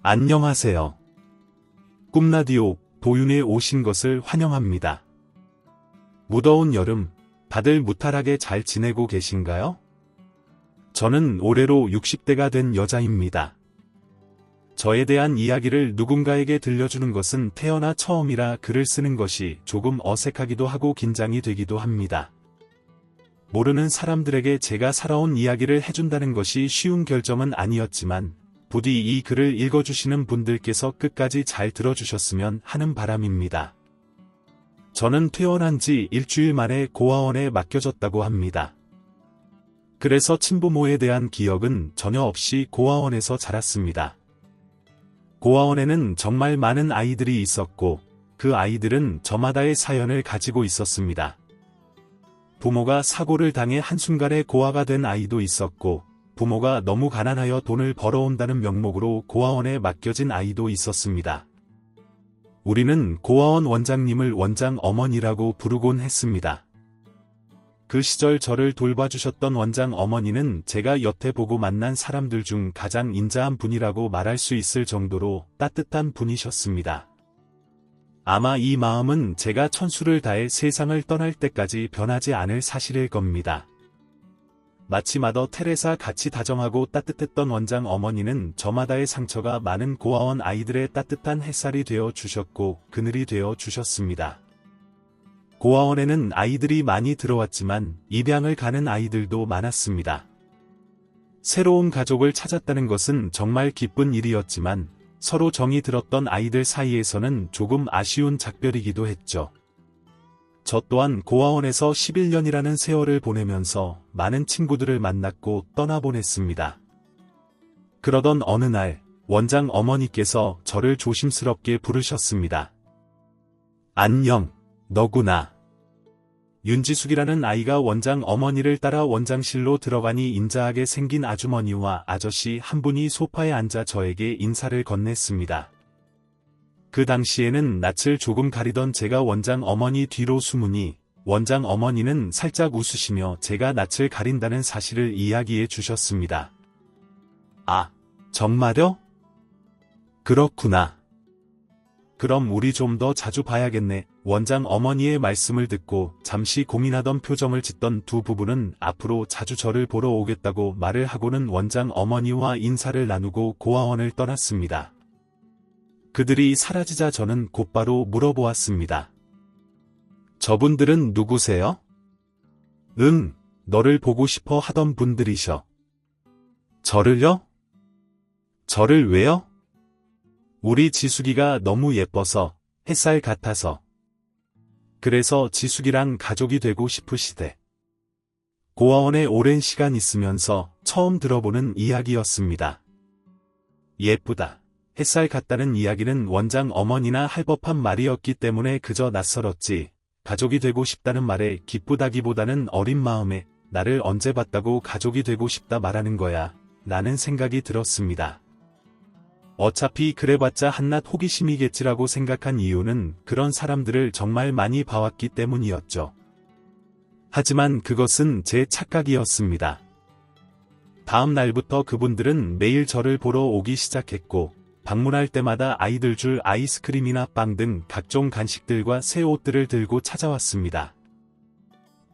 안녕하세요. 꿈라디오 도윤에 오신 것을 환영합니다. 무더운 여름, 다들 무탈하게 잘 지내고 계신가요? 저는 올해로 60대가 된 여자입니다. 저에 대한 이야기를 누군가에게 들려주는 것은 태어나 처음이라 글을 쓰는 것이 조금 어색하기도 하고 긴장이 되기도 합니다. 모르는 사람들에게 제가 살아온 이야기를 해준다는 것이 쉬운 결정은 아니었지만 부디 이 글을 읽어주시는 분들께서 끝까지 잘 들어주셨으면 하는 바람입니다. 저는 퇴원한 지 일주일 만에 고아원에 맡겨졌다고 합니다. 그래서 친부모에 대한 기억은 전혀 없이 고아원에서 자랐습니다. 고아원에는 정말 많은 아이들이 있었고 그 아이들은 저마다의 사연을 가지고 있었습니다. 부모가 사고를 당해 한순간에 고아가 된 아이도 있었고 부모가 너무 가난하여 돈을 벌어온다는 명목으로 고아원에 맡겨진 아이도 있었습니다. 우리는 고아원 원장님을 원장 어머니라고 부르곤 했습니다. 그 시절 저를 돌봐주셨던 원장 어머니는 제가 여태 보고 만난 사람들 중 가장 인자한 분이라고 말할 수 있을 정도로 따뜻한 분이셨습니다. 아마 이 마음은 제가 천수를 다해 세상을 떠날 때까지 변하지 않을 사실일 겁니다. 마치 마더 테레사 같이 다정하고 따뜻했던 원장 어머니는 저마다의 상처가 많은 고아원 아이들의 따뜻한 햇살이 되어 주셨고 그늘이 되어 주셨습니다. 고아원에는 아이들이 많이 들어왔지만 입양을 가는 아이들도 많았습니다. 새로운 가족을 찾았다는 것은 정말 기쁜 일이었지만 서로 정이 들었던 아이들 사이에서는 조금 아쉬운 작별이기도 했죠. 저 또한 고아원에서 11년이라는 세월을 보내면서 많은 친구들을 만났고 떠나보냈습니다. 그러던 어느 날 원장 어머니께서 저를 조심스럽게 부르셨습니다. 안녕, 너구나. 윤지숙이라는 아이가 원장 어머니를 따라 원장실로 들어가니 인자하게 생긴 아주머니와 아저씨 한 분이 소파에 앉아 저에게 인사를 건넸습니다. 그 당시에는 낯을 조금 가리던 제가 원장 어머니 뒤로 숨으니 원장 어머니는 살짝 웃으시며 제가 낯을 가린다는 사실을 이야기해 주셨습니다. 아, 정말요? 그렇구나. 그럼 우리 좀 더 자주 봐야겠네. 원장 어머니의 말씀을 듣고 잠시 고민하던 표정을 짓던 두 부부는 앞으로 자주 저를 보러 오겠다고 말을 하고는 원장 어머니와 인사를 나누고 고아원을 떠났습니다. 그들이 사라지자 저는 곧바로 물어보았습니다. 저분들은 누구세요? 응, 너를 보고 싶어 하던 분들이셔. 저를요? 저를 왜요? 우리 지숙이가 너무 예뻐서, 햇살 같아서. 그래서 지숙이랑 가족이 되고 싶으시대. 고아원에 오랜 시간 있으면서 처음 들어보는 이야기였습니다. 예쁘다. 햇살 같다는 이야기는 원장 어머니나 할 법한 말이었기 때문에 그저 낯설었지, 가족이 되고 싶다는 말에 기쁘다기보다는 어린 마음에 나를 언제 봤다고 가족이 되고 싶다 말하는 거야, 라는 생각이 들었습니다. 어차피 그래봤자 한낱 호기심이겠지라고 생각한 이유는 그런 사람들을 정말 많이 봐왔기 때문이었죠. 하지만 그것은 제 착각이었습니다. 다음 날부터 그분들은 매일 저를 보러 오기 시작했고 방문할 때마다 아이들 줄 아이스크림이나 빵 등 각종 간식들과 새 옷들을 들고 찾아왔습니다.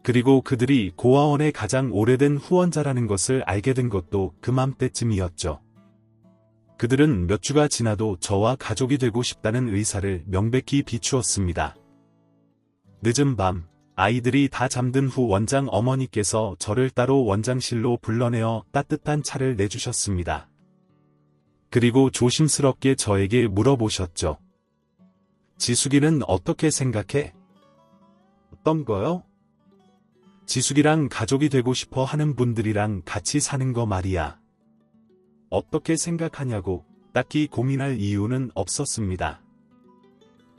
그리고 그들이 고아원의 가장 오래된 후원자라는 것을 알게 된 것도 그맘때쯤이었죠. 그들은 몇 주가 지나도 저와 가족이 되고 싶다는 의사를 명백히 비추었습니다. 늦은 밤, 아이들이 다 잠든 후 원장 어머니께서 저를 따로 원장실로 불러내어 따뜻한 차를 내주셨습니다. 그리고 조심스럽게 저에게 물어보셨죠. 지숙이는 어떻게 생각해? 어떤 거요? 지숙이랑 가족이 되고 싶어 하는 분들이랑 같이 사는 거 말이야. 어떻게 생각하냐고 딱히 고민할 이유는 없었습니다.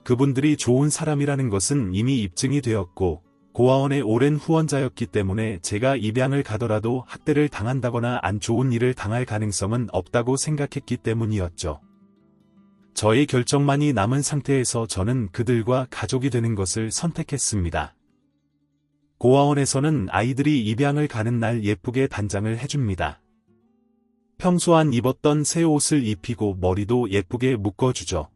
그분들이 좋은 사람이라는 것은 이미 입증이 되었고 고아원의 오랜 후원자였기 때문에 제가 입양을 가더라도 학대를 당한다거나 안 좋은 일을 당할 가능성은 없다고 생각했기 때문이었죠. 저의 결정만이 남은 상태에서 저는 그들과 가족이 되는 것을 선택했습니다. 고아원에서는 아이들이 입양을 가는 날 예쁘게 단장을 해줍니다. 평소안 입었던 새 옷을 입히고 머리도 예쁘게 묶어주죠.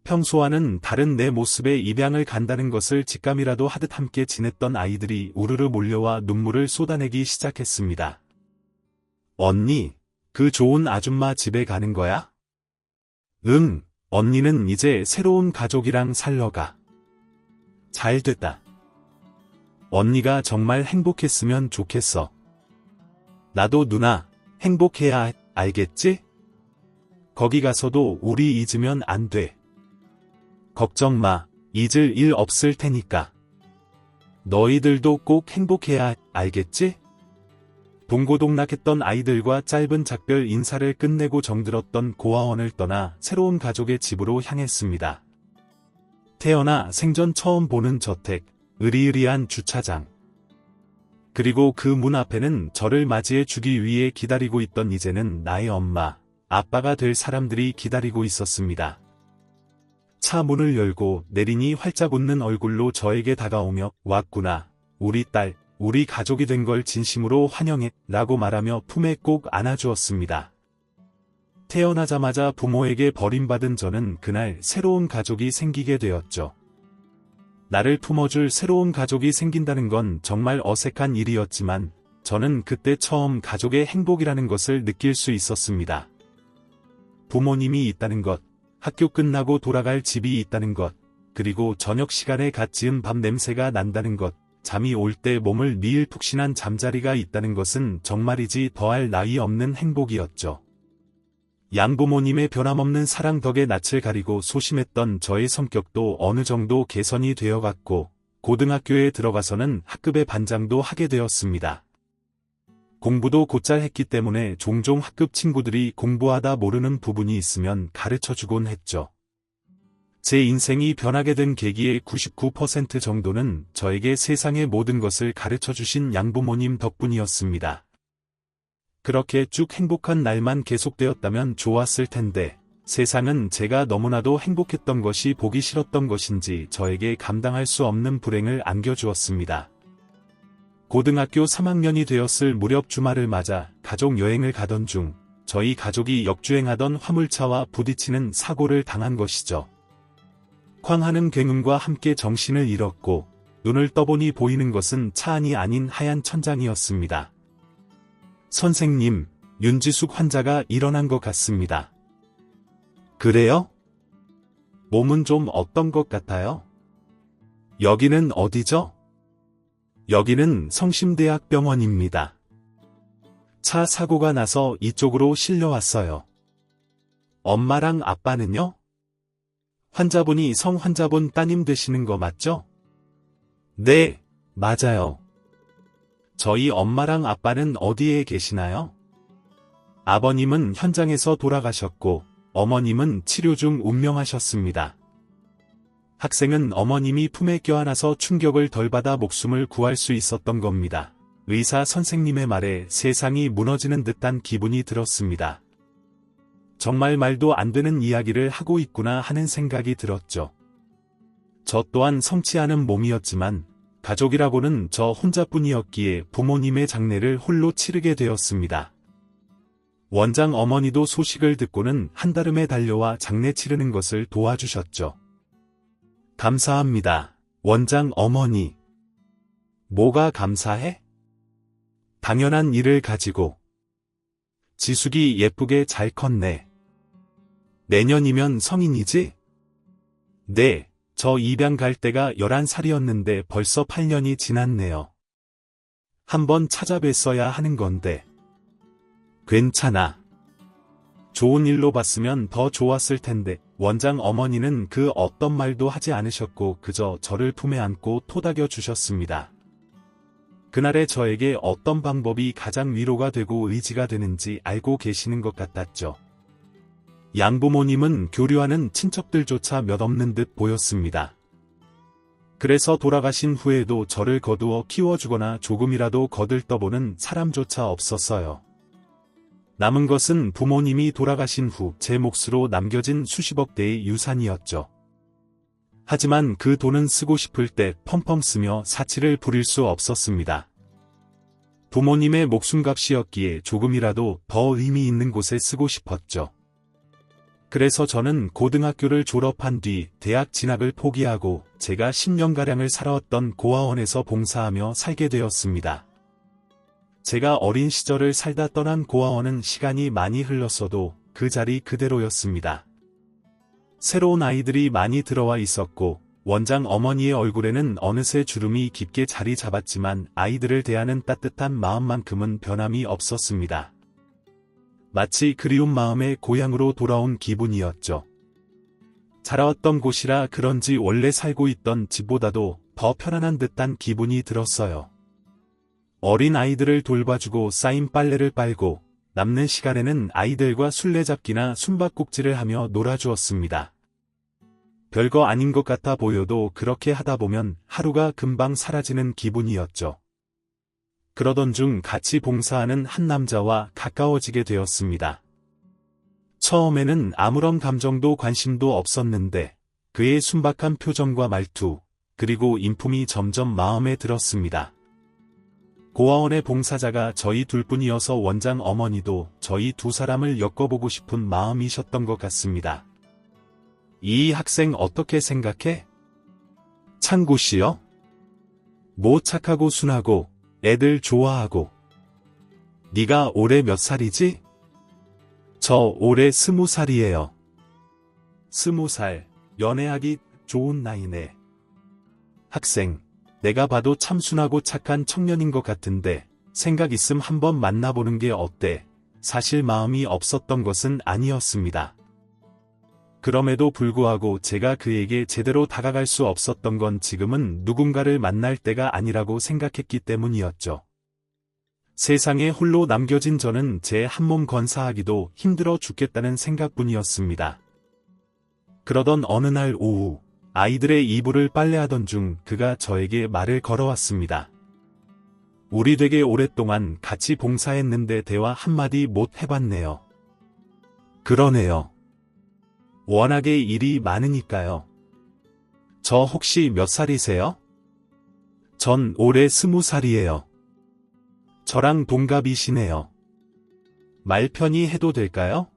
평소와는 다른 내 모습에 입양을 간다는 것을 직감이라도 하듯 함께 지냈던 아이들이 우르르 몰려와 눈물을 쏟아내기 시작했습니다. 언니, 그 좋은 아줌마 집에 가는 거야? 응, 언니는 이제 새로운 가족이랑 살러 가. 잘 됐다. 언니가 정말 행복했으면 좋겠어. 나도 누나, 행복해야 해, 알겠지? 거기 가서도 우리 잊으면 안 돼. 걱정 마, 잊을 일 없을 테니까. 너희들도 꼭 행복해야 해, 알겠지? 동고동락했던 아이들과 짧은 작별 인사를 끝내고 정들었던 고아원을 떠나 새로운 가족의 집으로 향했습니다. 태어나 생전 처음 보는 저택, 으리으리한 주차장. 그리고 그 문 앞에는 저를 맞이해 주기 위해 기다리고 있던 이제는 나의 엄마, 아빠가 될 사람들이 기다리고 있었습니다. 차 문을 열고 내리니 활짝 웃는 얼굴로 저에게 다가오며 왔구나, 우리 딸, 우리 가족이 된 걸 진심으로 환영해 라고 말하며 품에 꼭 안아주었습니다. 태어나자마자 부모에게 버림받은 저는 그날 새로운 가족이 생기게 되었죠. 나를 품어줄 새로운 가족이 생긴다는 건 정말 어색한 일이었지만 저는 그때 처음 가족의 행복이라는 것을 느낄 수 있었습니다. 부모님이 있다는 것, 학교 끝나고 돌아갈 집이 있다는 것, 그리고 저녁 시간에 갓 지은 밥 냄새가 난다는 것, 잠이 올 때 몸을 미을 푹신한 잠자리가 있다는 것은 정말이지 더할 나위 없는 행복이었죠. 양부모님의 변함없는 사랑 덕에 낯을 가리고 소심했던 저의 성격도 어느 정도 개선이 되어갔고, 고등학교에 들어가서는 학급의 반장도 하게 되었습니다. 공부도 곧잘 했기 때문에 종종 학급 친구들이 공부하다 모르는 부분이 있으면 가르쳐주곤 했죠. 제 인생이 변하게 된 계기의 99% 정도는 저에게 세상의 모든 것을 가르쳐주신 양부모님 덕분이었습니다. 그렇게 쭉 행복한 날만 계속되었다면 좋았을 텐데, 세상은 제가 너무나도 행복했던 것이 보기 싫었던 것인지 저에게 감당할 수 없는 불행을 안겨주었습니다. 고등학교 3학년이 되었을 무렵 주말을 맞아 가족 여행을 가던 중, 저희 가족이 역주행하던 화물차와 부딪히는 사고를 당한 것이죠. 쾅하는 굉음과 함께 정신을 잃었고, 눈을 떠보니 보이는 것은 차 안이 아닌 하얀 천장이었습니다. 선생님, 윤지숙 환자가 일어난 것 같습니다. 그래요? 몸은 좀 어떤 것 같아요? 여기는 어디죠? 여기는 성심대학병원입니다. 차 사고가 나서 이쪽으로 실려왔어요. 엄마랑 아빠는요? 환자분이 성환자분 따님 되시는 거 맞죠? 네, 맞아요. 저희 엄마랑 아빠는 어디에 계시나요? 아버님은 현장에서 돌아가셨고, 어머님은 치료 중 운명하셨습니다. 학생은 어머님이 품에 껴안아서 충격을 덜 받아 목숨을 구할 수 있었던 겁니다. 의사 선생님의 말에 세상이 무너지는 듯한 기분이 들었습니다. 정말 말도 안 되는 이야기를 하고 있구나 하는 생각이 들었죠. 저 또한 성치 않은 몸이었지만, 가족이라고는 저 혼자뿐이었기에 부모님의 장례를 홀로 치르게 되었습니다. 원장 어머니도 소식을 듣고는 한달음에 달려와 장례 치르는 것을 도와주셨죠. 감사합니다, 원장 어머니. 뭐가 감사해? 당연한 일을 가지고. 지숙이 예쁘게 잘 컸네. 내년이면 성인이지? 네, 저 입양 갈 때가 11살이었는데 벌써 8년이 지났네요. 한번 찾아뵀어야 하는 건데. 괜찮아. 좋은 일로 봤으면 더 좋았을 텐데. 원장 어머니는 그 어떤 말도 하지 않으셨고 그저 저를 품에 안고 토닥여 주셨습니다. 그날의 저에게 어떤 방법이 가장 위로가 되고 의지가 되는지 알고 계시는 것 같았죠. 양부모님은 교류하는 친척들조차 몇 없는 듯 보였습니다. 그래서 돌아가신 후에도 저를 거두어 키워주거나 조금이라도 거들떠보는 사람조차 없었어요. 남은 것은 부모님이 돌아가신 후 제 몫으로 남겨진 수십억 대의 유산이었죠. 하지만 그 돈은 쓰고 싶을 때 펑펑 쓰며 사치를 부릴 수 없었습니다. 부모님의 목숨값이었기에 조금이라도 더 의미 있는 곳에 쓰고 싶었죠. 그래서 저는 고등학교를 졸업한 뒤 대학 진학을 포기하고 제가 10년가량을 살아왔던 고아원에서 봉사하며 살게 되었습니다. 제가 어린 시절을 살다 떠난 고아원은 시간이 많이 흘렀어도 그 자리 그대로였습니다. 새로운 아이들이 많이 들어와 있었고 원장 어머니의 얼굴에는 어느새 주름이 깊게 자리 잡았지만 아이들을 대하는 따뜻한 마음만큼은 변함이 없었습니다. 마치 그리운 마음의 고향으로 돌아온 기분이었죠. 자라왔던 곳이라 그런지 원래 살고 있던 집보다도 더 편안한 듯한 기분이 들었어요. 어린 아이들을 돌봐주고 쌓인 빨래를 빨고 남는 시간에는 아이들과 술래잡기나 숨바꼭질을 하며 놀아주었습니다. 별거 아닌 것 같아 보여도 그렇게 하다 보면 하루가 금방 사라지는 기분이었죠. 그러던 중 같이 봉사하는 한 남자와 가까워지게 되었습니다. 처음에는 아무런 감정도 관심도 없었는데 그의 순박한 표정과 말투, 그리고 인품이 점점 마음에 들었습니다. 고아원의 봉사자가 저희 둘뿐이어서 원장 어머니도 저희 두 사람을 엮어보고 싶은 마음이셨던 것 같습니다. 이 학생 어떻게 생각해? 창구씨요? 뭐 착하고 순하고 애들 좋아하고. 네가 올해 몇 살이지? 저 올해 20살이에요. 20살, 연애하기 좋은 나이네. 학생, 내가 봐도 참 순하고 착한 청년인 것 같은데 생각 있음 한번 만나보는 게 어때? 사실 마음이 없었던 것은 아니었습니다. 그럼에도 불구하고 제가 그에게 제대로 다가갈 수 없었던 건 지금은 누군가를 만날 때가 아니라고 생각했기 때문이었죠. 세상에 홀로 남겨진 저는 제 한몸 건사하기도 힘들어 죽겠다는 생각뿐이었습니다. 그러던 어느 날 오후, 아이들의 이불을 빨래하던 중 그가 저에게 말을 걸어왔습니다. 우리 되게 오랫동안 같이 봉사했는데 대화 한마디 못 해봤네요. 그러네요. 워낙에 일이 많으니까요. 저 혹시 몇 살이세요? 전 올해 20살이에요. 저랑 동갑이시네요. 말 편히 해도 될까요?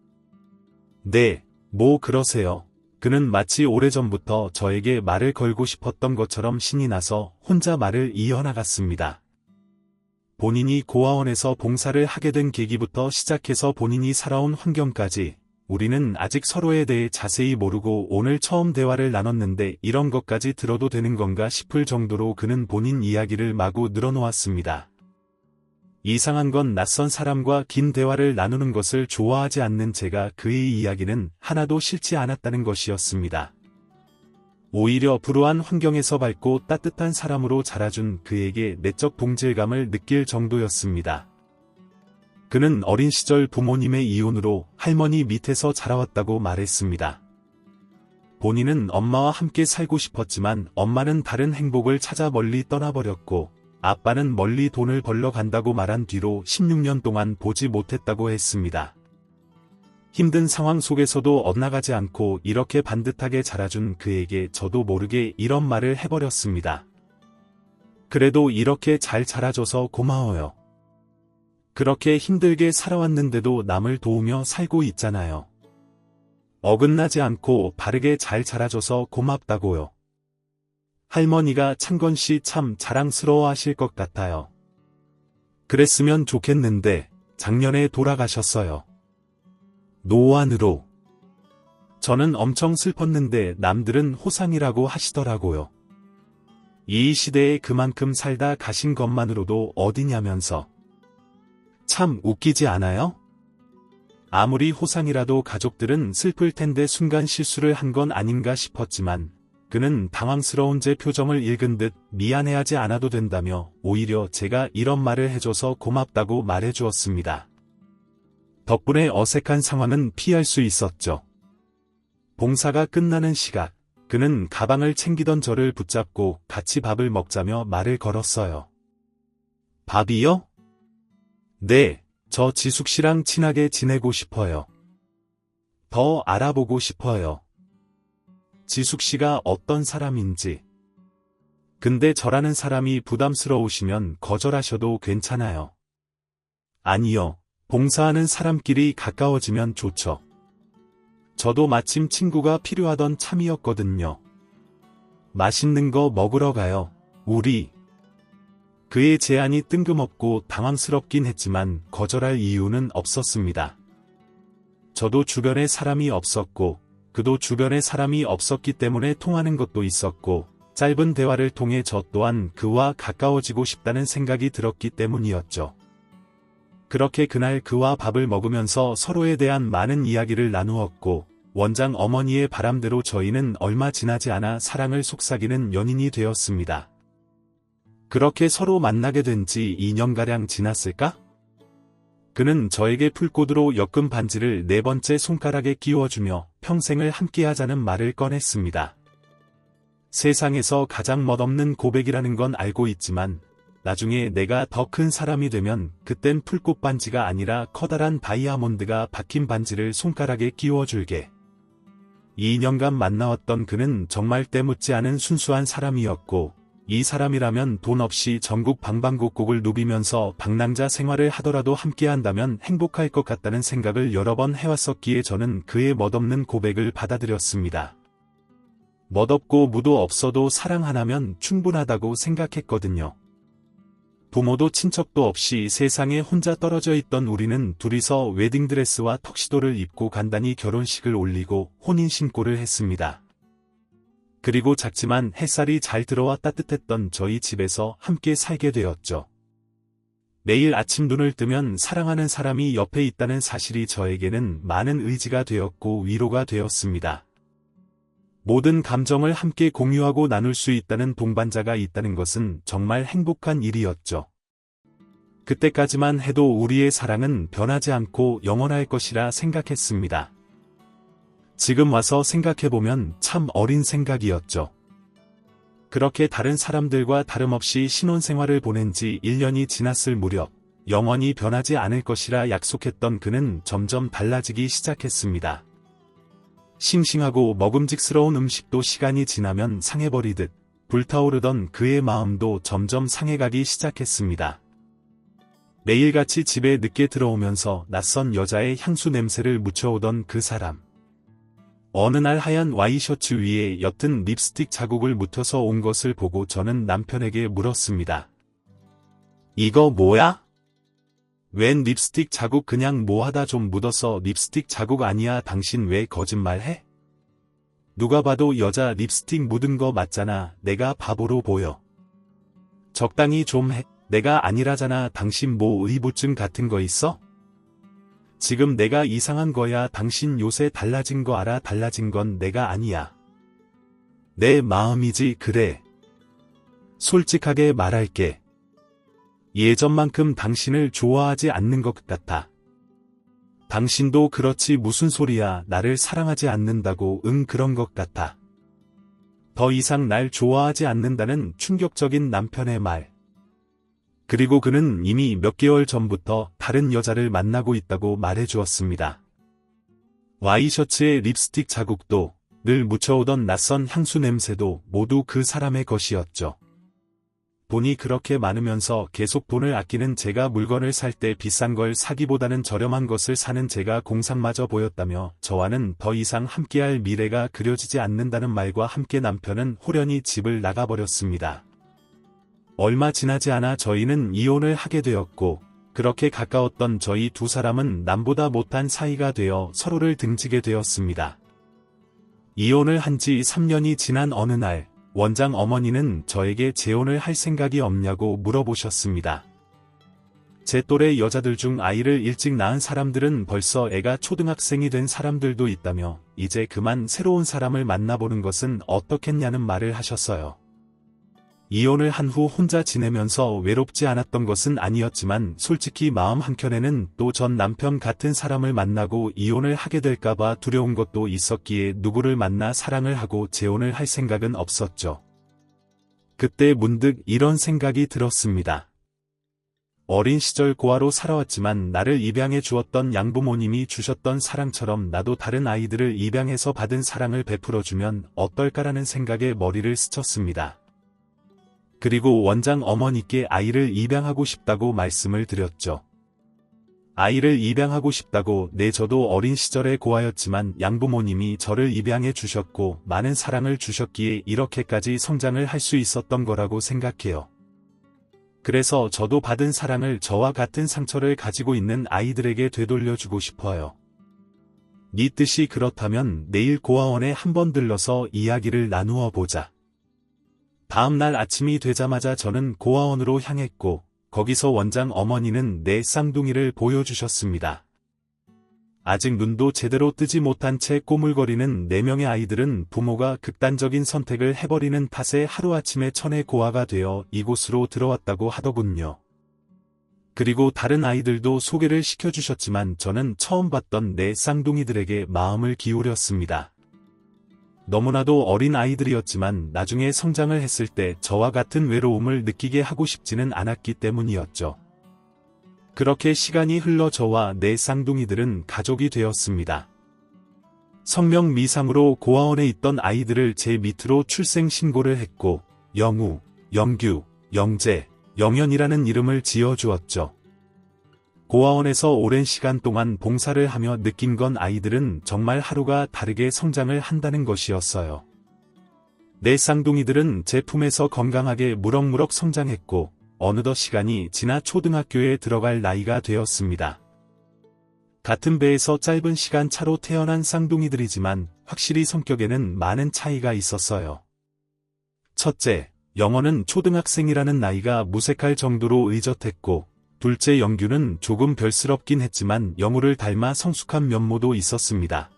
네, 뭐 그러세요. 그는 마치 오래전부터 저에게 말을 걸고 싶었던 것처럼 신이 나서 혼자 말을 이어나갔습니다. 본인이 고아원에서 봉사를 하게 된 계기부터 시작해서 본인이 살아온 환경까지 우리는 아직 서로에 대해 자세히 모르고 오늘 처음 대화를 나눴는데 이런 것까지 들어도 되는 건가 싶을 정도로 그는 본인 이야기를 마구 늘어놓았습니다. 이상한 건 낯선 사람과 긴 대화를 나누는 것을 좋아하지 않는 제가 그의 이야기는 하나도 싫지 않았다는 것이었습니다. 오히려 불우한 환경에서 밝고 따뜻한 사람으로 자라준 그에게 내적 동질감을 느낄 정도였습니다. 그는 어린 시절 부모님의 이혼으로 할머니 밑에서 자라왔다고 말했습니다. 본인은 엄마와 함께 살고 싶었지만 엄마는 다른 행복을 찾아 멀리 떠나버렸고 아빠는 멀리 돈을 벌러 간다고 말한 뒤로 16년 동안 보지 못했다고 했습니다. 힘든 상황 속에서도 엇나가지 않고 이렇게 반듯하게 자라준 그에게 저도 모르게 이런 말을 해버렸습니다. 그래도 이렇게 잘 자라줘서 고마워요. 그렇게 힘들게 살아왔는데도 남을 도우며 살고 있잖아요. 어긋나지 않고 바르게 잘 자라줘서 고맙다고요. 할머니가 창건씨 참 자랑스러워하실 것 같아요. 그랬으면 좋겠는데 작년에 돌아가셨어요. 노안으로. 저는 엄청 슬펐는데 남들은 호상이라고 하시더라고요. 이 시대에 그만큼 살다 가신 것만으로도 어디냐면서. 참 웃기지 않아요? 아무리 호상이라도 가족들은 슬플 텐데 순간 실수를 한 건 아닌가 싶었지만 그는 당황스러운 제 표정을 읽은 듯 미안해하지 않아도 된다며 오히려 제가 이런 말을 해줘서 고맙다고 말해주었습니다. 덕분에 어색한 상황은 피할 수 있었죠. 봉사가 끝나는 시각, 그는 가방을 챙기던 저를 붙잡고 같이 밥을 먹자며 말을 걸었어요. 밥이요? 네, 저 지숙씨랑 친하게 지내고 싶어요. 더 알아보고 싶어요. 지숙씨가 어떤 사람인지. 근데 저라는 사람이 부담스러우시면 거절하셔도 괜찮아요. 아니요. 봉사하는 사람끼리 가까워지면 좋죠. 저도 마침 친구가 필요하던 참이었거든요. 맛있는 거 먹으러 가요. 우리. 그의 제안이 뜬금없고 당황스럽긴 했지만 거절할 이유는 없었습니다. 저도 주변에 사람이 없었고, 그도 주변에 사람이 없었기 때문에 통하는 것도 있었고, 짧은 대화를 통해 저 또한 그와 가까워지고 싶다는 생각이 들었기 때문이었죠. 그렇게 그날 그와 밥을 먹으면서 서로에 대한 많은 이야기를 나누었고, 원장 어머니의 바람대로 저희는 얼마 지나지 않아 사랑을 속삭이는 연인이 되었습니다. 그렇게 서로 만나게 된 지 2년가량 지났을까? 그는 저에게 풀꽃으로 엮은 반지를 4번째 손가락에 끼워주며 평생을 함께하자는 말을 꺼냈습니다. 세상에서 가장 멋없는 고백이라는 건 알고 있지만 나중에 내가 더 큰 사람이 되면 그땐 풀꽃 반지가 아니라 커다란 다이아몬드가 박힌 반지를 손가락에 끼워줄게. 2년간 만나왔던 그는 정말 때묻지 않은 순수한 사람이었고 이 사람이라면 돈 없이 전국 방방곡곡을 누비면서 방랑자 생활을 하더라도 함께한다면 행복할 것 같다는 생각을 여러 번 해왔었기에 저는 그의 멋없는 고백을 받아들였습니다. 멋없고 무도 없어도 사랑 하나면 충분하다고 생각했거든요. 부모도 친척도 없이 세상에 혼자 떨어져 있던 우리는 둘이서 웨딩드레스와 턱시도를 입고 간단히 결혼식을 올리고 혼인신고를 했습니다. 그리고 작지만 햇살이 잘 들어와 따뜻했던 저희 집에서 함께 살게 되었죠. 매일 아침 눈을 뜨면 사랑하는 사람이 옆에 있다는 사실이 저에게는 많은 의지가 되었고 위로가 되었습니다. 모든 감정을 함께 공유하고 나눌 수 있다는 동반자가 있다는 것은 정말 행복한 일이었죠. 그때까지만 해도 우리의 사랑은 변하지 않고 영원할 것이라 생각했습니다. 지금 와서 생각해보면 참 어린 생각이었죠. 그렇게 다른 사람들과 다름없이 신혼생활을 보낸 지 1년이 지났을 무렵 영원히 변하지 않을 것이라 약속했던 그는 점점 달라지기 시작했습니다. 싱싱하고 먹음직스러운 음식도 시간이 지나면 상해버리듯 불타오르던 그의 마음도 점점 상해가기 시작했습니다. 매일같이 집에 늦게 들어오면서 낯선 여자의 향수 냄새를 묻혀오던 그 사람. 어느 날 하얀 와이셔츠 위에 옅은 립스틱 자국을 묻혀서 온 것을 보고 저는 남편에게 물었습니다. 이거 뭐야? 웬 립스틱 자국 그냥 뭐하다 좀 묻어서 립스틱 자국 아니야. 당신 왜 거짓말해? 누가 봐도 여자 립스틱 묻은 거 맞잖아. 내가 바보로 보여. 적당히 좀 해. 내가 아니라잖아. 당신 뭐 의부증 같은 거 있어? 지금 내가 이상한 거야. 당신 요새 달라진 거 알아? 달라진 건 내가 아니야. 내 마음이지. 그래. 솔직하게 말할게. 예전만큼 당신을 좋아하지 않는 것 같아. 당신도 그렇지. 무슨 소리야. 나를 사랑하지 않는다고. 응, 그런 것 같아. 더 이상 날 좋아하지 않는다는 충격적인 남편의 말. 그리고 그는 이미 몇 개월 전부터 다른 여자를 만나고 있다고 말해주었습니다. 와이셔츠의 립스틱 자국도 늘 묻혀오던 낯선 향수 냄새도 모두 그 사람의 것이었죠. 돈이 그렇게 많으면서 계속 돈을 아끼는 제가 물건을 살 때 비싼 걸 사기보다는 저렴한 것을 사는 제가 공상마저 보였다며 저와는 더 이상 함께할 미래가 그려지지 않는다는 말과 함께 남편은 호련히 집을 나가버렸습니다. 얼마 지나지 않아 저희는 이혼을 하게 되었고 그렇게 가까웠던 저희 두 사람은 남보다 못한 사이가 되어 서로를 등지게 되었습니다. 이혼을 한 지 3년이 지난 어느 날 원장 어머니는 저에게 재혼을 할 생각이 없냐고 물어보셨습니다. 제 또래 여자들 중 아이를 일찍 낳은 사람들은 벌써 애가 초등학생이 된 사람들도 있다며 이제 그만 새로운 사람을 만나보는 것은 어떻겠냐는 말을 하셨어요. 이혼을 한 후 혼자 지내면서 외롭지 않았던 것은 아니었지만 솔직히 마음 한켠에는 또 전 남편 같은 사람을 만나고 이혼을 하게 될까봐 두려운 것도 있었기에 누구를 만나 사랑을 하고 재혼을 할 생각은 없었죠. 그때 문득 이런 생각이 들었습니다. 어린 시절 고아로 살아왔지만 나를 입양해 주었던 양부모님이 주셨던 사랑처럼 나도 다른 아이들을 입양해서 받은 사랑을 베풀어주면 어떨까라는 생각에 머리를 스쳤습니다. 그리고 원장 어머니께 아이를 입양하고 싶다고 말씀을 드렸죠. 아이를 입양하고 싶다고. 네, 저도 어린 시절에 고아였지만 양부모님이 저를 입양해 주셨고 많은 사랑을 주셨기에 이렇게까지 성장을 할 수 있었던 거라고 생각해요. 그래서 저도 받은 사랑을 저와 같은 상처를 가지고 있는 아이들에게 되돌려주고 싶어요. 네 뜻이 그렇다면 내일 고아원에 한번 들러서 이야기를 나누어 보자. 다음 날 아침이 되자마자 저는 고아원으로 향했고 거기서 원장 어머니는 내 쌍둥이를 보여주셨습니다. 아직 눈도 제대로 뜨지 못한 채 꼬물거리는 4명의 아이들은 부모가 극단적인 선택을 해버리는 탓에 하루아침에 천의 고아가 되어 이곳으로 들어왔다고 하더군요. 그리고 다른 아이들도 소개를 시켜주셨지만 저는 처음 봤던 내 쌍둥이들에게 마음을 기울였습니다. 너무나도 어린 아이들이었지만 나중에 성장을 했을 때 저와 같은 외로움을 느끼게 하고 싶지는 않았기 때문이었죠. 그렇게 시간이 흘러 저와 내 쌍둥이들은 가족이 되었습니다. 성명 미상으로 고아원에 있던 아이들을 제 밑으로 출생 신고를 했고 영우, 영규, 영재, 영현이라는 이름을 지어주었죠. 고아원에서 오랜 시간 동안 봉사를 하며 느낀 건 아이들은 정말 하루가 다르게 성장을 한다는 것이었어요. 내 쌍둥이들은 제 품에서 건강하게 무럭무럭 성장했고 어느덧 시간이 지나 초등학교에 들어갈 나이가 되었습니다. 같은 배에서 짧은 시간 차로 태어난 쌍둥이들이지만 확실히 성격에는 많은 차이가 있었어요. 첫째, 영어는 초등학생이라는 나이가 무색할 정도로 의젓했고 둘째 영규는 조금 별스럽긴 했지만 영우를 닮아 성숙한 면모도 있었습니다.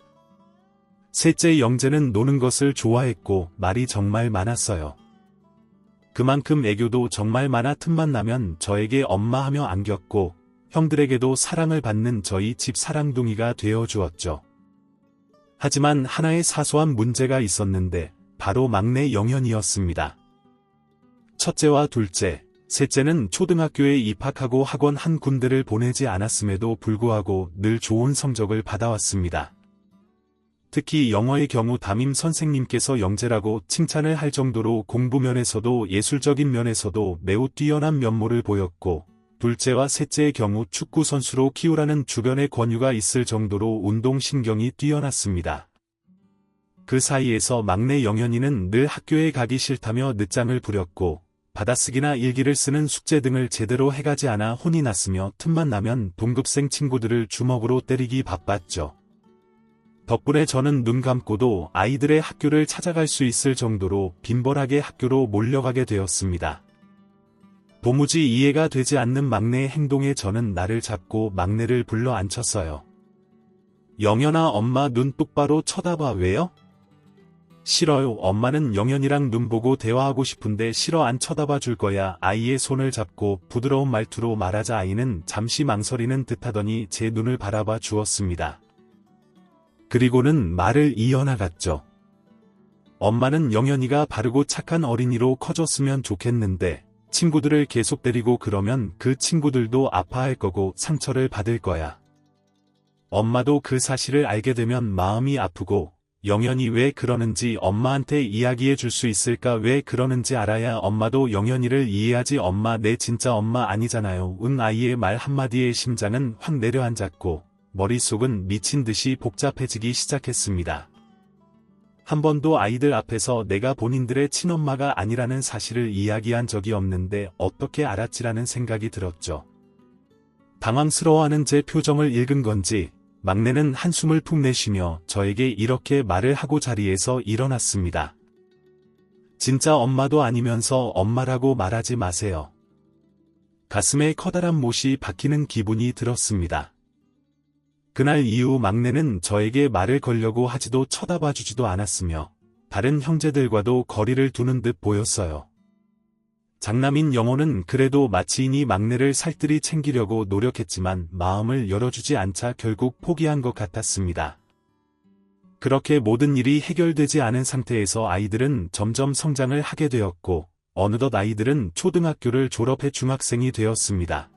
셋째 영재는 노는 것을 좋아했고 말이 정말 많았어요. 그만큼 애교도 정말 많아 틈만 나면 저에게 엄마 하며 안겼고 형들에게도 사랑을 받는 저희 집 사랑둥이가 되어주었죠. 하지만 하나의 사소한 문제가 있었는데 바로 막내 영현이었습니다. 첫째와 둘째, 셋째는 초등학교에 입학하고 학원 한 군데를 보내지 않았음에도 불구하고 늘 좋은 성적을 받아왔습니다. 특히 영어의 경우 담임 선생님께서 영재라고 칭찬을 할 정도로 공부 면에서도 예술적인 면에서도 매우 뛰어난 면모를 보였고 둘째와 셋째의 경우 축구 선수로 키우라는 주변의 권유가 있을 정도로 운동신경이 뛰어났습니다. 그 사이에서 막내 영현이는 늘 학교에 가기 싫다며 늦잠을 부렸고 받아쓰기나 일기를 쓰는 숙제 등을 제대로 해가지 않아 혼이 났으며 틈만 나면 동급생 친구들을 주먹으로 때리기 바빴죠. 덕분에 저는 눈 감고도 아이들의 학교를 찾아갈 수 있을 정도로 빈번하게 학교로 몰려가게 되었습니다. 도무지 이해가 되지 않는 막내의 행동에 저는 나를 잡고 막내를 불러 앉혔어요. 영현아, 엄마 눈 똑바로 쳐다봐. 왜요? 싫어요. 엄마는 영현이랑 눈 보고 대화하고 싶은데 싫어. 안 쳐다봐 줄 거야. 아이의 손을 잡고 부드러운 말투로 말하자 아이는 잠시 망설이는 듯하더니 제 눈을 바라봐 주었습니다. 그리고는 말을 이어나갔죠. 엄마는 영현이가 바르고 착한 어린이로 커졌으면 좋겠는데 친구들을 계속 때리고 그러면 그 친구들도 아파할 거고 상처를 받을 거야. 엄마도 그 사실을 알게 되면 마음이 아프고 영현이 왜 그러는지 엄마한테 이야기해 줄 수 있을까? 왜 그러는지 알아야 엄마도 영현이를 이해하지. 엄마, 내 진짜 엄마 아니잖아요. 응. 아이의 말 한마디에 심장은 확 내려앉았고 머릿속은 미친 듯이 복잡해지기 시작했습니다. 한 번도 아이들 앞에서 내가 본인들의 친엄마가 아니라는 사실을 이야기한 적이 없는데 어떻게 알았지라는 생각이 들었죠. 당황스러워하는 제 표정을 읽은 건지 막내는 한숨을 푹 내쉬며 저에게 이렇게 말을 하고 자리에서 일어났습니다. 진짜 엄마도 아니면서 엄마라고 말하지 마세요. 가슴에 커다란 못이 박히는 기분이 들었습니다. 그날 이후 막내는 저에게 말을 걸려고 하지도 쳐다봐 주지도 않았으며 다른 형제들과도 거리를 두는 듯 보였어요. 장남인 영호는 그래도 마치인이 막내를 살뜰히 챙기려고 노력했지만 마음을 열어주지 않자 결국 포기한 것 같았습니다. 그렇게 모든 일이 해결되지 않은 상태에서 아이들은 점점 성장을 하게 되었고 어느덧 아이들은 초등학교를 졸업해 중학생이 되었습니다.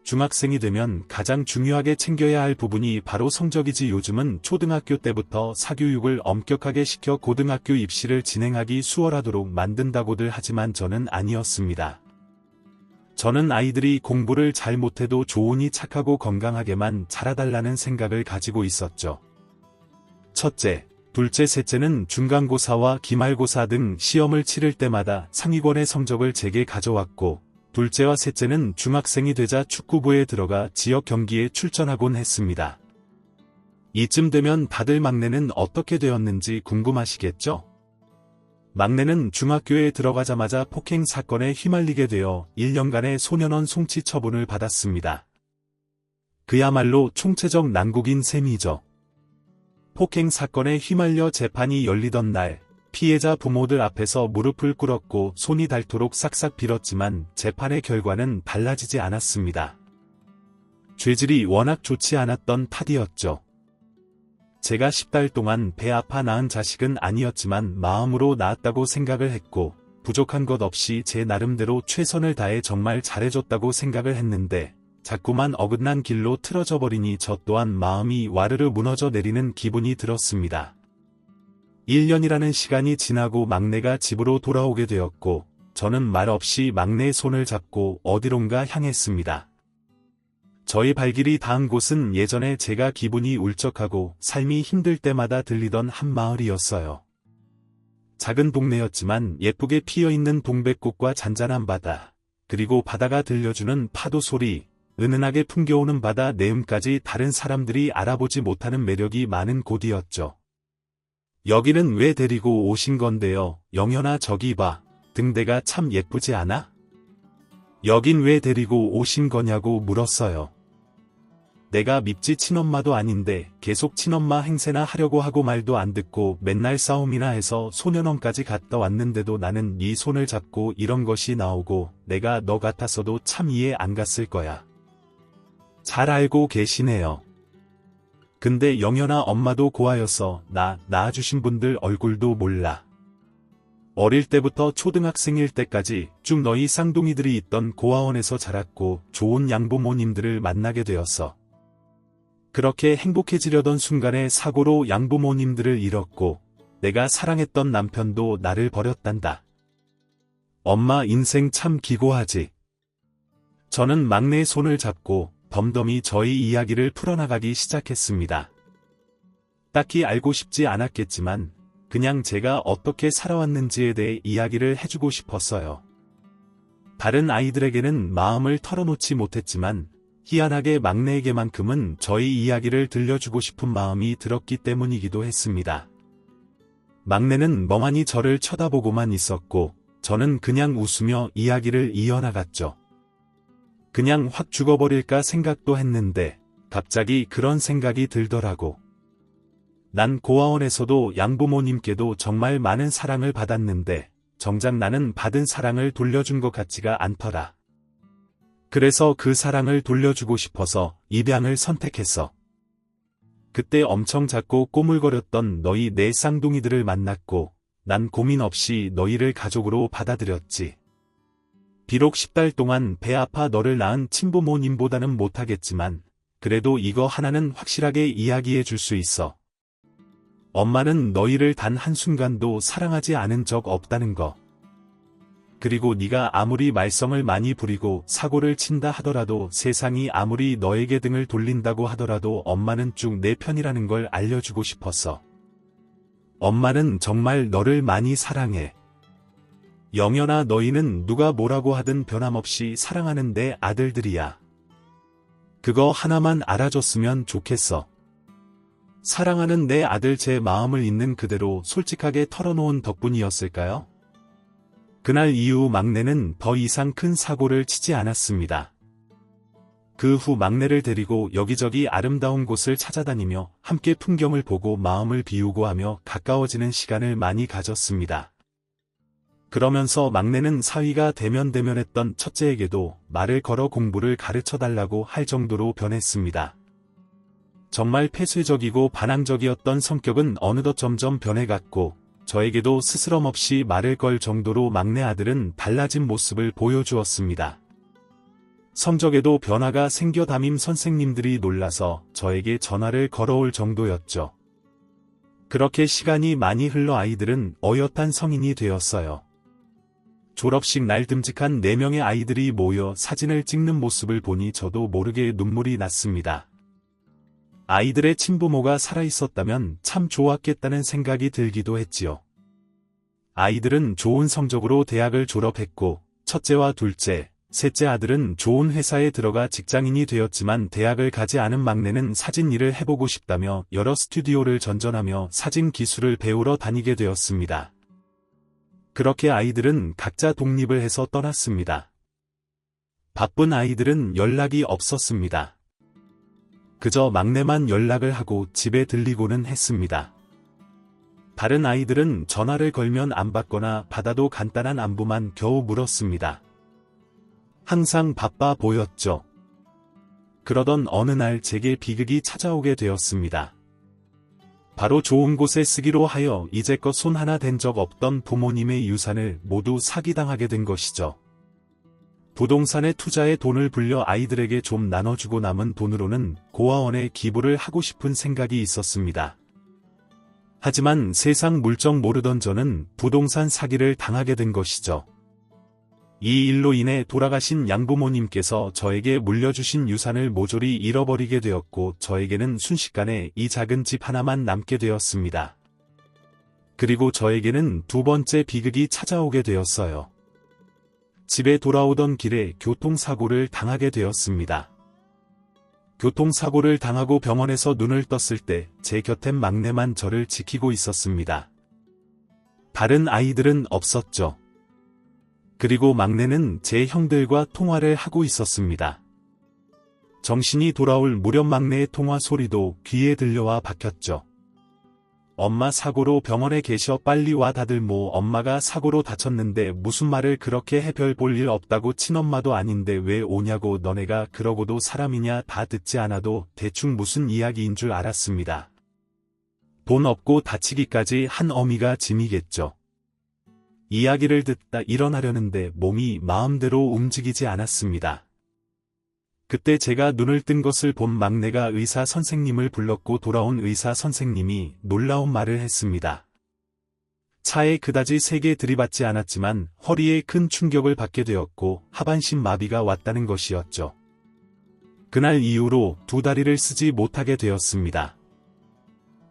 중학생이 되면 가장 중요하게 챙겨야 할 부분이 바로 성적이지. 요즘은 초등학교 때부터 사교육을 엄격하게 시켜 고등학교 입시를 진행하기 수월하도록 만든다고들 하지만 저는 아니었습니다. 저는 아이들이 공부를 잘 못해도 좋으니 착하고 건강하게만 자라달라는 생각을 가지고 있었죠. 첫째, 둘째, 셋째는 중간고사와 기말고사 등 시험을 치를 때마다 상위권의 성적을 제게 가져왔고, 둘째와 셋째는 중학생이 되자 축구부에 들어가 지역 경기에 출전하곤 했습니다. 이쯤 되면 다들 막내는 어떻게 되었는지 궁금하시겠죠? 막내는 중학교에 들어가자마자 폭행 사건에 휘말리게 되어 1년간의 소년원 송치 처분을 받았습니다. 그야말로 총체적 난국인 셈이죠. 폭행 사건에 휘말려 재판이 열리던 날, 피해자 부모들 앞에서 무릎을 꿇었고 손이 닳도록 싹싹 빌었지만 재판의 결과는 달라지지 않았습니다. 죄질이 워낙 좋지 않았던 탓이었죠. 제가 10달 동안 배 아파 낳은 자식은 아니었지만 마음으로 낳았다고 생각을 했고, 부족한 것 없이 제 나름대로 최선을 다해 정말 잘해줬다고 생각을 했는데, 자꾸만 어긋난 길로 틀어져 버리니 저 또한 마음이 와르르 무너져 내리는 기분이 들었습니다. 1년이라는 시간이 지나고 막내가 집으로 돌아오게 되었고, 저는 말없이 막내의 손을 잡고 어디론가 향했습니다. 저의 발길이 닿은 곳은 예전에 제가 기분이 울적하고 삶이 힘들 때마다 들리던 한 마을이었어요. 작은 동네였지만 예쁘게 피어있는 동백꽃과 잔잔한 바다, 그리고 바다가 들려주는 파도 소리, 은은하게 풍겨오는 바다 내음까지 다른 사람들이 알아보지 못하는 매력이 많은 곳이었죠. 여기는 왜 데리고 오신 건데요? 영현아, 저기 봐. 등대가 참 예쁘지 않아? 여긴 왜 데리고 오신 거냐고 물었어요. 내가 밉지 친엄마도 아닌데 계속 친엄마 행세나 하려고 하고 말도 안 듣고 맨날 싸움이나 해서 소년원까지 갔다 왔는데도 나는 네 손을 잡고 이런 것이 나오고 내가 너 같았어도 참 이해 안 갔을 거야. 잘 알고 계시네요. 근데 영현아, 엄마도 고아여서 나 낳아주신 분들 얼굴도 몰라. 어릴 때부터 초등학생일 때까지 쭉 너희 쌍둥이들이 있던 고아원에서 자랐고 좋은 양부모님들을 만나게 되었어. 그렇게 행복해지려던 순간에 사고로 양부모님들을 잃었고 내가 사랑했던 남편도 나를 버렸단다. 엄마 인생 참 기고하지. 저는 막내의 손을 잡고 덤덤히 저희 이야기를 풀어나가기 시작했습니다. 딱히 알고 싶지 않았겠지만 그냥 제가 어떻게 살아왔는지에 대해 이야기를 해주고 싶었어요. 다른 아이들에게는 마음을 털어놓지 못했지만 희한하게 막내에게만큼은 저희 이야기를 들려주고 싶은 마음이 들었기 때문이기도 했습니다. 막내는 멍하니 저를 쳐다보고만 있었고 저는 그냥 웃으며 이야기를 이어나갔죠. 그냥 확 죽어버릴까 생각도 했는데 갑자기 그런 생각이 들더라고. 난 고아원에서도 양부모님께도 정말 많은 사랑을 받았는데 정작 나는 받은 사랑을 돌려준 것 같지가 않더라. 그래서 그 사랑을 돌려주고 싶어서 입양을 선택했어. 그때 엄청 작고 꼬물거렸던 너희 네 쌍둥이들을 만났고 난 고민 없이 너희를 가족으로 받아들였지. 비록 10달 동안 배 아파 너를 낳은 친부모님보다는 못하겠지만 그래도 이거 하나는 확실하게 이야기해 줄 수 있어. 엄마는 너희를 단 한순간도 사랑하지 않은 적 없다는 거. 그리고 네가 아무리 말썽을 많이 부리고 사고를 친다 하더라도 세상이 아무리 너에게 등을 돌린다고 하더라도 엄마는 쭉 내 편이라는 걸 알려주고 싶었어. 엄마는 정말 너를 많이 사랑해. 영현아, 너희는 누가 뭐라고 하든 변함없이 사랑하는 내 아들들이야. 그거 하나만 알아줬으면 좋겠어. 사랑하는 내 아들, 제 마음을 있는 그대로 솔직하게 털어놓은 덕분이었을까요? 그날 이후 막내는 더 이상 큰 사고를 치지 않았습니다. 그 후 막내를 데리고 여기저기 아름다운 곳을 찾아다니며 함께 풍경을 보고 마음을 비우고 하며 가까워지는 시간을 많이 가졌습니다. 그러면서 막내는 사위가 대면대면했던 첫째에게도 말을 걸어 공부를 가르쳐달라고 할 정도로 변했습니다. 정말 폐쇄적이고 반항적이었던 성격은 어느덧 점점 변해갔고 저에게도 스스럼 없이 말을 걸 정도로 막내 아들은 달라진 모습을 보여주었습니다. 성적에도 변화가 생겨 담임 선생님들이 놀라서 저에게 전화를 걸어올 정도였죠. 그렇게 시간이 많이 흘러 아이들은 어엿한 성인이 되었어요. 졸업식 날 듬직한 4명의 아이들이 모여 사진을 찍는 모습을 보니 저도 모르게 눈물이 났습니다. 아이들의 친부모가 살아있었다면 참 좋았겠다는 생각이 들기도 했지요. 아이들은 좋은 성적으로 대학을 졸업했고, 첫째와 둘째, 셋째 아들은 좋은 회사에 들어가 직장인이 되었지만 대학을 가지 않은 막내는 사진 일을 해보고 싶다며 여러 스튜디오를 전전하며 사진 기술을 배우러 다니게 되었습니다. 그렇게 아이들은 각자 독립을 해서 떠났습니다. 바쁜 아이들은 연락이 없었습니다. 그저 막내만 연락을 하고 집에 들리고는 했습니다. 다른 아이들은 전화를 걸면 안 받거나 받아도 간단한 안부만 겨우 물었습니다. 항상 바빠 보였죠. 그러던 어느 날 제게 비극이 찾아오게 되었습니다. 바로 좋은 곳에 쓰기로 하여 이제껏 손 하나 댄 적 없던 부모님의 유산을 모두 사기당하게 된 것이죠. 부동산에 투자해 돈을 불려 아이들에게 좀 나눠주고 남은 돈으로는 고아원에 기부를 하고 싶은 생각이 있었습니다. 하지만 세상 물정 모르던 저는 부동산 사기를 당하게 된 것이죠. 이 일로 인해 돌아가신 양부모님께서 저에게 물려주신 유산을 모조리 잃어버리게 되었고 저에게는 순식간에 이 작은 집 하나만 남게 되었습니다. 그리고 저에게는 두 번째 비극이 찾아오게 되었어요. 집에 돌아오던 길에 교통사고를 당하게 되었습니다. 교통사고를 당하고 병원에서 눈을 떴을 때 제 곁엔 막내만 저를 지키고 있었습니다. 다른 아이들은 없었죠. 그리고 막내는 제 형들과 통화를 하고 있었습니다. 정신이 돌아올 무렵 막내의 통화 소리도 귀에 들려와 박혔죠. 엄마 사고로 병원에 계셔 빨리 와 다들 뭐 엄마가 사고로 다쳤는데 무슨 말을 그렇게 해 별 볼 일 없다고 친엄마도 아닌데 왜 오냐고 너네가 그러고도 사람이냐 다 듣지 않아도 대충 무슨 이야기인 줄 알았습니다. 돈 없고 다치기까지 한 어미가 짐이겠죠. 이야기를 듣다 일어나려는데 몸이 마음대로 움직이지 않았습니다. 그때 제가 눈을 뜬 것을 본 막내가 의사 선생님을 불렀고 돌아온 의사 선생님이 놀라운 말을 했습니다. 차에 그다지 세게 들이받지 않았지만 허리에 큰 충격을 받게 되었고 하반신 마비가 왔다는 것이었죠. 그날 이후로 두 다리를 쓰지 못하게 되었습니다.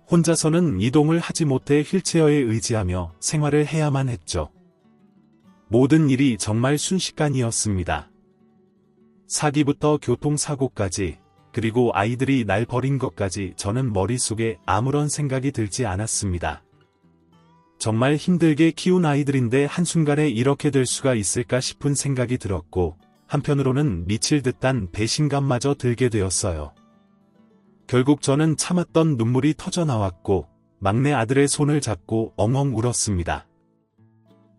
혼자서는 이동을 하지 못해 휠체어에 의지하며 생활을 해야만 했죠. 모든 일이 정말 순식간이었습니다. 사기부터 교통사고까지, 그리고 아이들이 날 버린 것까지 저는 머릿속에 아무런 생각이 들지 않았습니다. 정말 힘들게 키운 아이들인데 한순간에 이렇게 될 수가 있을까 싶은 생각이 들었고, 한편으로는 미칠 듯한 배신감마저 들게 되었어요. 결국 저는 참았던 눈물이 터져 나왔고 막내 아들의 손을 잡고 엉엉 울었습니다.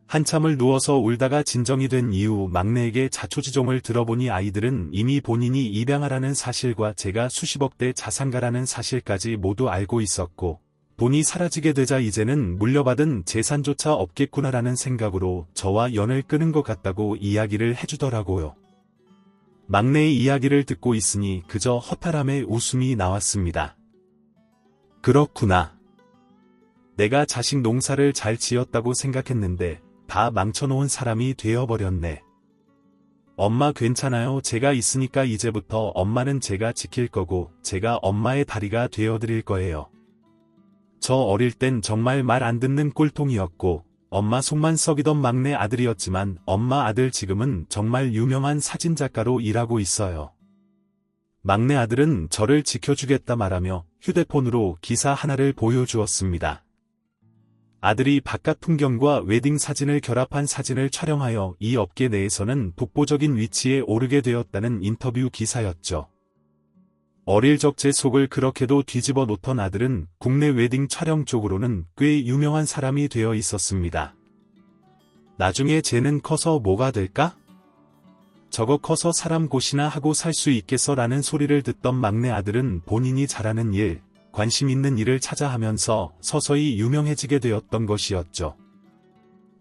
한참을 누워서 울다가 진정이 된 이후 막내에게 자초지종을 들어보니 아이들은 이미 본인이 입양하라는 사실과 제가 수십억대 자산가라는 사실까지 모두 알고 있었고 돈이 사라지게 되자 이제는 물려받은 재산조차 없겠구나라는 생각으로 저와 연을 끊은 것 같다고 이야기를 해주더라고요. 막내의 이야기를 듣고 있으니 그저 허탈함에 웃음이 나왔습니다. 그렇구나. 내가 자식 농사를 잘 지었다고 생각했는데 다 망쳐놓은 사람이 되어버렸네. 엄마 괜찮아요. 제가 있으니까 이제부터 엄마는 제가 지킬 거고 제가 엄마의 다리가 되어드릴 거예요. 저 어릴 땐 정말 말 안 듣는 꼴통이었고 엄마 속만 썩이던 막내 아들이었지만 엄마 아들 지금은 정말 유명한 사진작가로 일하고 있어요. 막내 아들은 저를 지켜주겠다 말하며 휴대폰으로 기사 하나를 보여주었습니다. 아들이 바깥 풍경과 웨딩 사진을 결합한 사진을 촬영하여 이 업계 내에서는 독보적인 위치에 오르게 되었다는 인터뷰 기사였죠. 어릴 적 제 속을 그렇게도 뒤집어 놓던 아들은 국내 웨딩 촬영 쪽으로는 꽤 유명한 사람이 되어 있었습니다. 나중에 쟤는 커서 뭐가 될까? 저거 커서 사람 고시나 하고 살 수 있겠어 라는 소리를 듣던 막내 아들은 본인이 잘하는 일, 관심 있는 일을 찾아 하면서 서서히 유명해지게 되었던 것이었죠.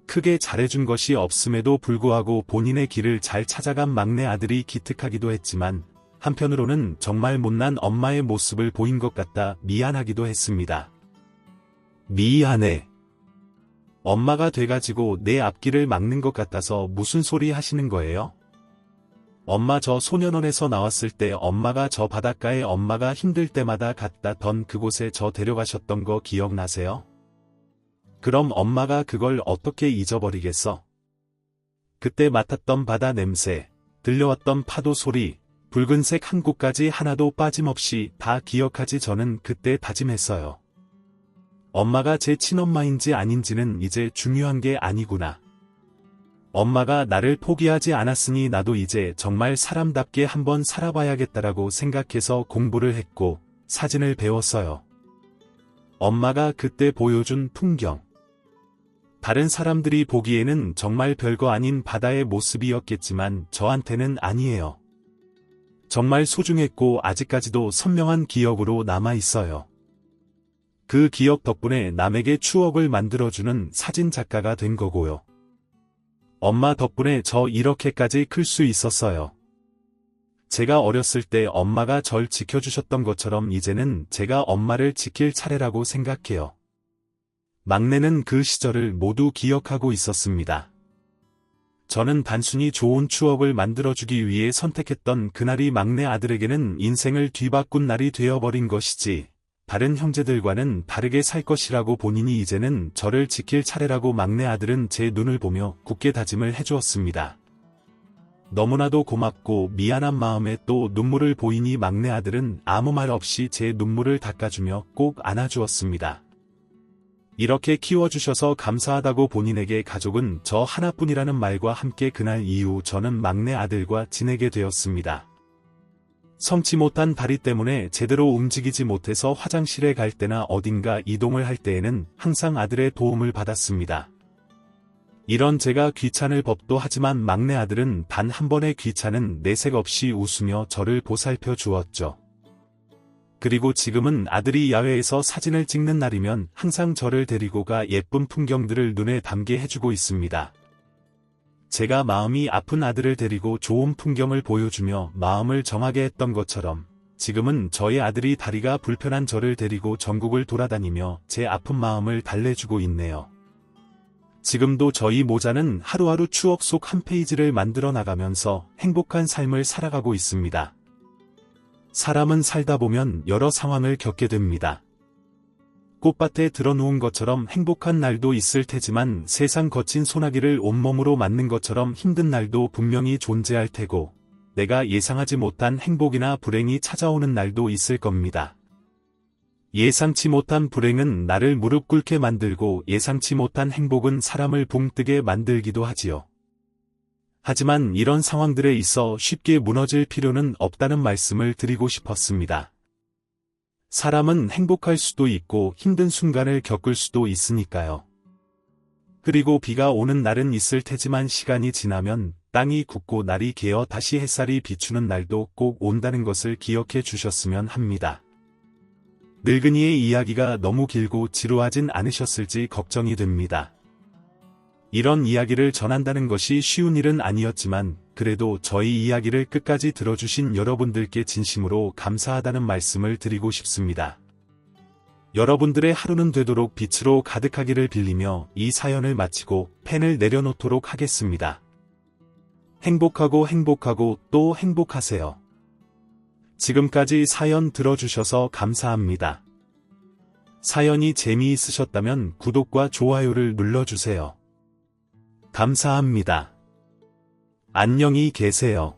크게 잘해준 것이 없음에도 불구하고 본인의 길을 잘 찾아간 막내 아들이 기특하기도 했지만 한편으로는 정말 못난 엄마의 모습을 보인 것 같아 미안하기도 했습니다. 미안해. 엄마가 돼가지고 내 앞길을 막는 것 같아서 무슨 소리 하시는 거예요? 엄마 저 소년원에서 나왔을 때 엄마가 저 바닷가에 엄마가 힘들 때마다 갔다던 그곳에 저 데려가셨던 거 기억나세요? 그럼 엄마가 그걸 어떻게 잊어버리겠어? 그때 맡았던 바다 냄새, 들려왔던 파도 소리, 붉은색 항구까지 하나도 빠짐없이 다 기억하지 저는 그때 다짐했어요. 엄마가 제 친엄마인지 아닌지는 이제 중요한 게 아니구나. 엄마가 나를 포기하지 않았으니 나도 이제 정말 사람답게 한번 살아봐야겠다라고 생각해서 공부를 했고 사진을 배웠어요. 엄마가 그때 보여준 풍경. 다른 사람들이 보기에는 정말 별거 아닌 바다의 모습이었겠지만 저한테는 아니에요. 정말 소중했고 아직까지도 선명한 기억으로 남아있어요. 그 기억 덕분에 남에게 추억을 만들어주는 사진 작가가 된 거고요. 엄마 덕분에 저 이렇게까지 클 수 있었어요. 제가 어렸을 때 엄마가 절 지켜주셨던 것처럼 이제는 제가 엄마를 지킬 차례라고 생각해요. 막내는 그 시절을 모두 기억하고 있었습니다. 저는 단순히 좋은 추억을 만들어주기 위해 선택했던 그날이 막내 아들에게는 인생을 뒤바꾼 날이 되어버린 것이지, 다른 형제들과는 다르게 살 것이라고 본인이 이제는 저를 지킬 차례라고 막내 아들은 제 눈을 보며 굳게 다짐을 해주었습니다. 너무나도 고맙고 미안한 마음에 또 눈물을 보이니 막내 아들은 아무 말 없이 제 눈물을 닦아주며 꼭 안아주었습니다. 이렇게 키워주셔서 감사하다고 본인에게 가족은 저 하나뿐이라는 말과 함께 그날 이후 저는 막내 아들과 지내게 되었습니다. 성치 못한 다리 때문에 제대로 움직이지 못해서 화장실에 갈 때나 어딘가 이동을 할 때에는 항상 아들의 도움을 받았습니다. 이런 제가 귀찮을 법도 하지만 막내 아들은 단 한 번의 귀찮은 내색 없이 웃으며 저를 보살펴 주었죠. 그리고 지금은 아들이 야외에서 사진을 찍는 날이면 항상 저를 데리고 가 예쁜 풍경들을 눈에 담게 해주고 있습니다. 제가 마음이 아픈 아들을 데리고 좋은 풍경을 보여주며 마음을 정하게 했던 것처럼 지금은 저의 아들이 다리가 불편한 저를 데리고 전국을 돌아다니며 제 아픈 마음을 달래주고 있네요. 지금도 저희 모자는 하루하루 추억 속 한 페이지를 만들어 나가면서 행복한 삶을 살아가고 있습니다. 사람은 살다 보면 여러 상황을 겪게 됩니다. 꽃밭에 들어놓은 것처럼 행복한 날도 있을 테지만 세상 거친 소나기를 온몸으로 맞는 것처럼 힘든 날도 분명히 존재할 테고 내가 예상하지 못한 행복이나 불행이 찾아오는 날도 있을 겁니다. 예상치 못한 불행은 나를 무릎 꿇게 만들고 예상치 못한 행복은 사람을 붕 뜨게 만들기도 하지요. 하지만 이런 상황들에 있어 쉽게 무너질 필요는 없다는 말씀을 드리고 싶었습니다. 사람은 행복할 수도 있고 힘든 순간을 겪을 수도 있으니까요. 그리고 비가 오는 날은 있을 테지만 시간이 지나면 땅이 굳고 날이 개어 다시 햇살이 비추는 날도 꼭 온다는 것을 기억해 주셨으면 합니다. 늙은이의 이야기가 너무 길고 지루하진 않으셨을지 걱정이 됩니다. 이런 이야기를 전한다는 것이 쉬운 일은 아니었지만 그래도 저희 이야기를 끝까지 들어주신 여러분들께 진심으로 감사하다는 말씀을 드리고 싶습니다. 여러분들의 하루는 되도록 빛으로 가득하기를 빌리며 이 사연을 마치고 펜을 내려놓도록 하겠습니다. 행복하고 또 행복하세요. 지금까지 사연 들어주셔서 감사합니다. 사연이 재미있으셨다면 구독과 좋아요를 눌러주세요. 감사합니다. 안녕히 계세요.